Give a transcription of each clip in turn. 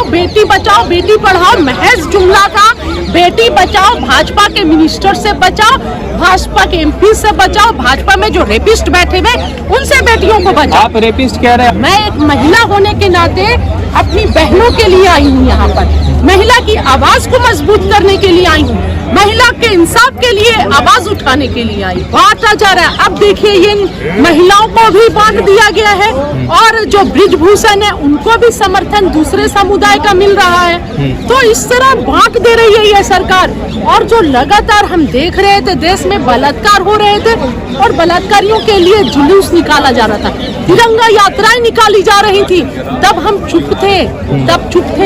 बेटी बचाओ बेटी पढ़ाओ महज जुमला था। बेटी बचाओ भाजपा के मिनिस्टर से बचाओ, भाजपा के एमपी से बचाओ, भाजपा में जो रेपिस्ट बैठे हुए उनसे बेटियों को बचाओ। आप रेपिस्ट कह रहे हैं? मैं एक महिला होने के नाते अपनी बहनों के लिए आई हूँ यहाँ पर, महिला की आवाज को मजबूत करने के लिए आई हूँ, महिला के इंसाफ के लिए आवाज उठाने के लिए आई। बांटा जा रहा है, अब देखिए ये महिलाओं को भी बांट दिया गया है और जो ब्रिजभूषण है उनको भी समर्थन दूसरे समुदाय का मिल रहा है। तो इस तरह बांट दे रही है ये सरकार। और जो लगातार हम देख रहे थे देश में बलात्कार हो रहे थे और बलात्कारियों के लिए जुलूस निकाला जा रहा था, तिरंगा यात्राएं निकाली जा रही थी, तब हम चुप थे।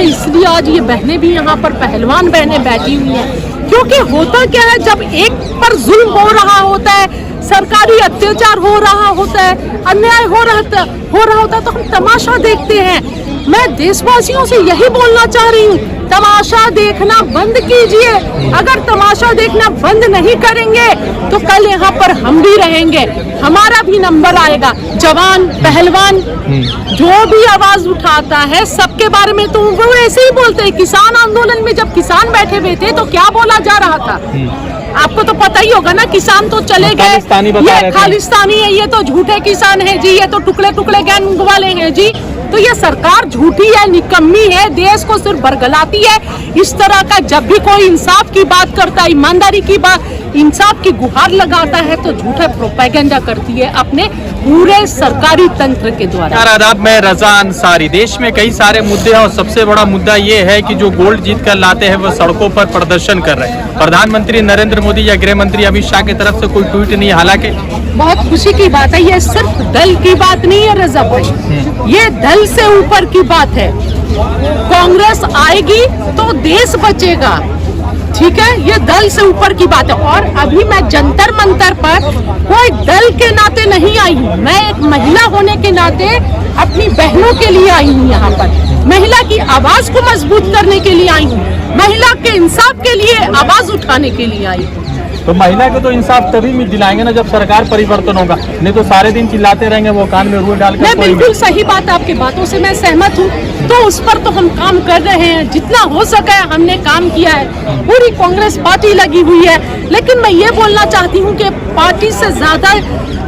इसलिए आज ये बहनें भी यहाँ पर पहलवान बहनें बैठी हुई हैं। क्योंकि होता क्या है, जब एक पर जुल्म हो रहा होता है, सरकारी अत्याचार हो रहा होता है, अन्याय हो रहा होता है तो हम तमाशा देखते हैं। मैं देशवासियों से यही बोलना चाह रही हूँ, तमाशा देखना बंद कीजिए। अगर तमाशा देखना बंद नहीं करेंगे तो कल यहाँ पर हम भी रहेंगे, हमारा भी नंबर आएगा। जवान पहलवान जो भी आवाज उठाता है सबके बारे में तो वो ऐसे ही बोलते हैं। किसान आंदोलन में जब किसान बैठे हुए थे तो क्या बोला जा रहा था, आपको तो पता ही होगा ना। किसान तो चले गए, ये खालिस्तानी है, ये तो झूठे किसान है जी, ये तो टुकड़े टुकड़े गैंग वाले हैं जी। तो ये सरकार झूठी है, निकम्मी है, देश को सिर्फ बरगलाती है। इस तरह का जब भी कोई इंसाफ की बात करता है, ईमानदारी की बात, इंसाफ की गुहार लगाता है तो झूठा प्रोपेगेंडा करती है अपने पूरे सरकारी तंत्र के द्वारा। आदाब, मैं रजा अंसारी। देश में कई सारे मुद्दे हैं और सबसे बड़ा मुद्दा ये है कि जो गोल्ड जीत कर लाते हैं वो सड़कों पर प्रदर्शन कर रहे हैं। प्रधानमंत्री नरेंद्र मोदी या गृह मंत्री अमित शाह की तरफ से कोई ट्वीट नहीं। हालांकि बहुत खुशी की बात है, ये सिर्फ दल की बात नहीं है रजा भाई, ये दल से ऊपर की बात है। कांग्रेस आएगी तो देश बचेगा, ठीक है, ये दल से ऊपर की बात है। और अभी मैं जंतर मंतर पर कोई दल के नाते नहीं आई हूँ, मैं एक महिला होने के नाते अपनी बहनों के लिए आई हूँ यहाँ पर, महिला की आवाज को मजबूत करने के लिए आई हूँ, महिला के इंसाफ के लिए आवाज उठाने के लिए आई हूँ। तो महिला को तो इंसाफ तभी दिलाएंगे ना जब सरकार परिवर्तन होगा, नहीं तो सारे दिन चिल्लाते रहेंगे, वो कान में रूल डालकर। मैं बिल्कुल सही बात है, आपकी बातों से मैं सहमत हूँ। तो उस पर तो हम काम कर रहे हैं, जितना हो सका है हमने काम किया है, पूरी कांग्रेस पार्टी लगी हुई है। लेकिन मैं ये बोलना चाहती हूँ कि पार्टी से ज्यादा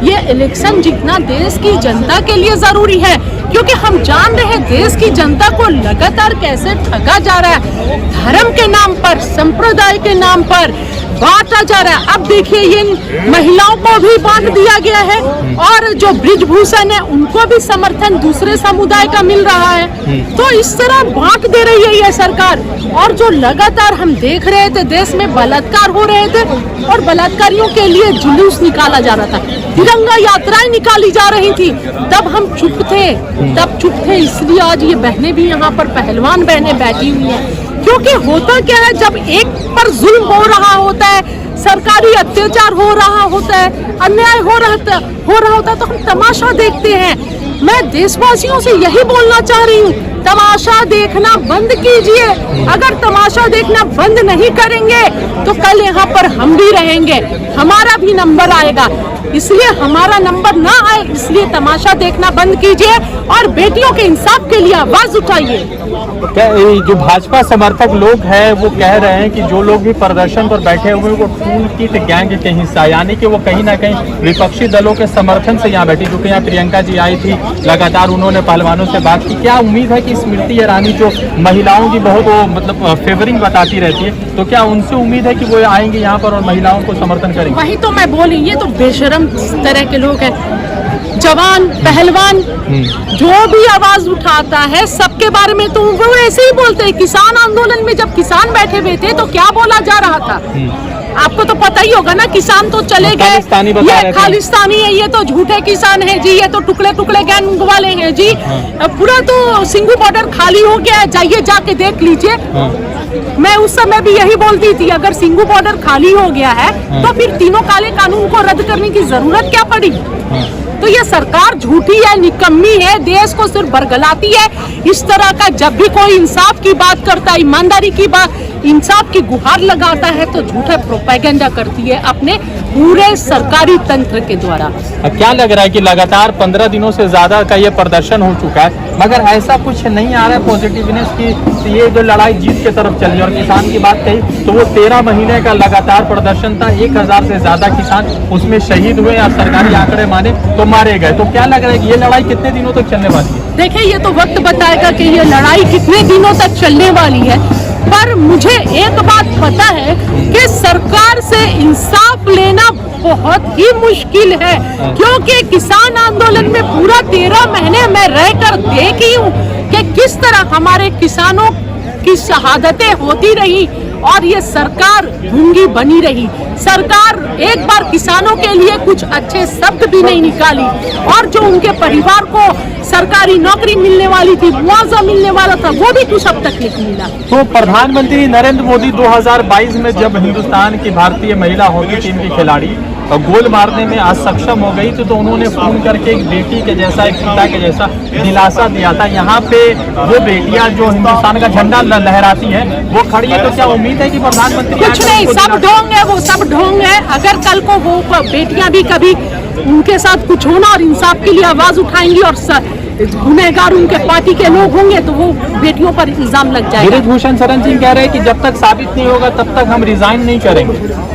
ये इलेक्शन जीतना देश की जनता के लिए जरूरी है, क्योंकि हम जान रहे हैं देश की जनता को लगातार कैसे ठगा जा रहा है, धर्म के नाम पर, संप्रदाय के नाम पर बांटा जा रहा है। अब देखिए ये महिलाओं को भी बांट दिया गया है और जो ब्रिजभूषण है उनको भी समर्थन दूसरे समुदाय का मिल रहा है। तो इस तरह बांट दे रही है ये सरकार। और जो लगातार हम देख रहे थे देश में बलात्कार हो रहे थे और बलात्कारियों के लिए जुलूस निकाला जा रहा था, तिरंगा यात्राएं निकाली जा रही थी, तब हम चुप थे। इसलिए आज ये बहनें भी यहाँ पर पहलवान बहनें बैठी हुई हैं। क्योंकि होता क्या है, जब एक पर जुल्म हो रहा होता है, सरकारी अत्याचार हो रहा होता है, अन्याय हो रहा होता है तो हम तमाशा देखते हैं। मैं देशवासियों से यही बोलना चाह रही हूँ, तमाशा देखना बंद कीजिए। अगर तमाशा देखना बंद नहीं करेंगे तो कल यहाँ पर हम भी रहेंगे, हमारा भी नंबर आएगा। इसलिए हमारा नंबर ना आए, इसलिए तमाशा देखना बंद कीजिए और बेटियों के इंसाफ के लिए आवाज उठाइए। क्या जो भाजपा समर्थक लोग हैं वो कह रहे हैं कि जो लोग भी प्रदर्शन पर बैठे हुए हैं वो टूल किट गैंग के हिस्सा, यानी कि वो कहीं ना कहीं विपक्षी दलों के समर्थन से यहाँ बैठी, क्योंकि यहाँ प्रियंका जी आई थी, लगातार उन्होंने पहलवानों से बात की। क्या उम्मीद है कि स्मृति ईरानी जो महिलाओं की बहुत मतलब फेवरिंग बताती रहती है, तो क्या उनसे उम्मीद है कि वो आएंगे यहाँ पर और महिलाओं को समर्थन करेंगे? वही तो मैं बोली, ये तो बेशरम तरह के लोग हैं। जवान पहलवान जो भी आवाज उठाता है सबके बारे में तो वो ऐसे ही बोलते हैं। किसान आंदोलन में जब किसान बैठे हुए थे तो क्या बोला जा रहा था, आपको तो पता ही होगा ना। किसान तो चले गए, ये खालिस्तानी है, ये तो झूठे किसान है जी, ये तो टुकड़े टुकड़े गैंग वाले हैं जी। पूरा तो सिंघू बॉर्डर खाली हो गया है, जाइए जाके देख लीजिए। मैं उस समय भी यही बोलती थी, अगर सिंघू बॉर्डर खाली हो गया है तो फिर तीनों काले कानून को रद्द करने की जरूरत क्या पड़ी। तो ये सरकार झूठी है, निकम्मी है, देश को सिर्फ बरगलाती है। इस तरह का जब भी कोई इंसाफ की बात करता है, ईमानदारी की बात, इंसाफ की गुहार लगाता है तो झूठा प्रोपेगेंडा करती है अपने पूरे सरकारी तंत्र के द्वारा। क्या लग रहा है कि लगातार 15 दिनों से ज्यादा का ये प्रदर्शन हो चुका है, मगर ऐसा कुछ नहीं आ रहा है पॉजिटिवनेस की ये जो लड़ाई जीत की तरफ चली। और किसान की बात कही तो वो 13 महीने का लगातार प्रदर्शन था, 1000 से ज्यादा किसान उसमें शहीद हुए या सरकारी आंकड़े माने तो मारे गए। तो क्या लग रहा है कि ये लड़ाई कितने दिनों तक चलने वाली है? देखिए, ये तो वक्त बताएगा कि ये लड़ाई कितने दिनों तक चलने वाली है, पर मुझे एक बात पता है कि सरकार से इंसाफ लेना बहुत ही मुश्किल है, क्योंकि किसान आंदोलन में पूरा 13 महीने मैं रहकर देखी हूँ कि किस तरह हमारे किसानों की शहादतें होती रही और ये सरकार गूंगी बनी रही। सरकार एक बार किसानों के लिए कुछ अच्छे शब्द भी नहीं निकाली, और जो उनके परिवार को सरकारी नौकरी मिलने वाली थी, मुआवजा मिलने वाला था, वो भी कुछ अब तक नहीं मिला। तो प्रधानमंत्री नरेंद्र मोदी 2022 में जब हिंदुस्तान की भारतीय महिला हॉकी टीम की खिलाड़ी गोल मारने में असक्षम हो गई थी, तो उन्होंने फोन करके एक बेटी के जैसा, एक पिता के जैसा दिलासा दिया था। यहाँ पे वो बेटियां जो हिंदुस्तान का झंडा लहराती हैं वो खड़ी है, तो क्या उम्मीद है कि प्रधानमंत्री कुछ नहीं, सब ढोंग है, वो सब ढोंग है। अगर कल को वो बेटियां भी कभी उनके साथ कुछ होना और इंसाफ के लिए आवाज उठाएंगी और गुनहगार उनके पार्टी के लोग होंगे तो वो बेटियों पर इल्जाम लग जाएगा। ब्रिजभूषण शरण सिंह कह रहे हैं कि जब तक साबित नहीं होगा तब तक हम रिजाइन नहीं करेंगे।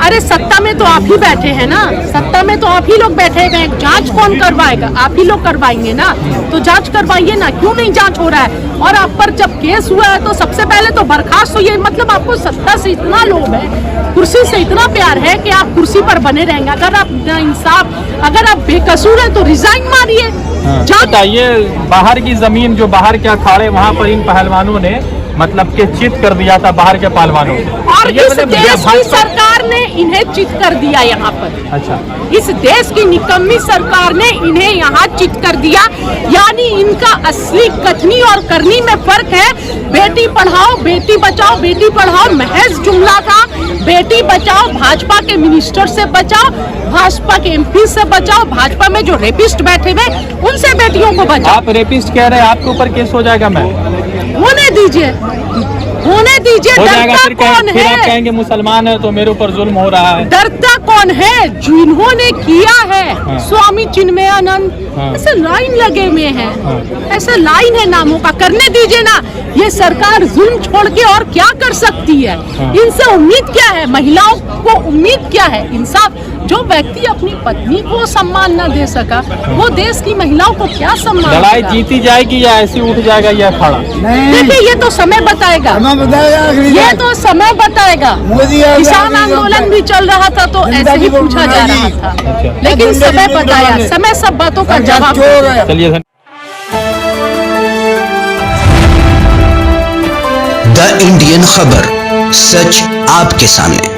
अरे सत्ता में तो आप ही बैठे हैं ना, सत्ता में तो आप ही लोग बैठे हैं, जांच कौन करवाएगा? आप ही लोग करवाएंगे ना, तो जांच करवाइए ना। क्यों नहीं जांच हो रहा है? और आप पर जब केस हुआ है तो सबसे पहले तो बर्खास्त होइए। मतलब आपको सत्ता से इतना लोभ है, कुर्सी से इतना प्यार है कि आप कुर्सी पर बने रहेंगे। अगर आप इंसाफ, अगर आप बेकसूर है तो रिजाइन मारिए। बताइए, बाहर की जमीन जो बाहर के अखाड़े, वहाँ पर इन पहलवानों ने मतलब के चित कर दिया था बाहर के पहलवानों को, और इस देश की सरकार ने इन्हें चित कर दिया यहाँ पर। अच्छा, इस देश की निकम्मी सरकार ने इन्हें यहाँ चित कर दिया। यानी इनका असली कथनी और करनी में फर्क है। बेटी पढ़ाओ बेटी बचाओ, बेटी पढ़ाओ महज जुमला था। बेटी बचाओ भाजपा के मिनिस्टर से बचाओ, भाजपा के एमपी से बचाओ, भाजपा में जो रेपिस्ट बैठे हुए उनसे बेटियों को बचाओ। आप रेपिस्ट कह रहे हैं, आपके ऊपर केस हो जाएगा? मैं होने दीजिए, होने दीजिए। हो जाएगा, डरता फिर कौन फिर आप है? कहेंगे मुसलमान है तो मेरे ऊपर जुल्म हो रहा है। डरता कौन है? जिन्होंने किया है, हाँ। स्वामी चिन्मयानंद, हाँ। ऐसे लाइन लगे हुए हैं, हाँ। ऐसे लाइन है नामों का। करने दीजिए ना। ये सरकार जुल्म छोड़ के और क्या कर सकती है? हाँ। इनसे उम्मीद क्या है? महिलाओं को उम्मीद क्या है? इंसाफ। जो व्यक्ति अपनी पत्नी को सम्मान न दे सका, वो देश की महिलाओं को क्या सम्मान लड़ाई देगा? जीती जाएगी या ऐसी उठ जाएगा यह अखाड़ा? देखिए, ये तो समय बताएगा, ये तो समय बताएगा। किसान आंदोलन भी चल रहा था तो ऐसे ही पूछा जा रहा था, लेकिन समय बताया, समय सब बातों का जवाब। चलिए, द इंडियन खबर, सच आपके सामने।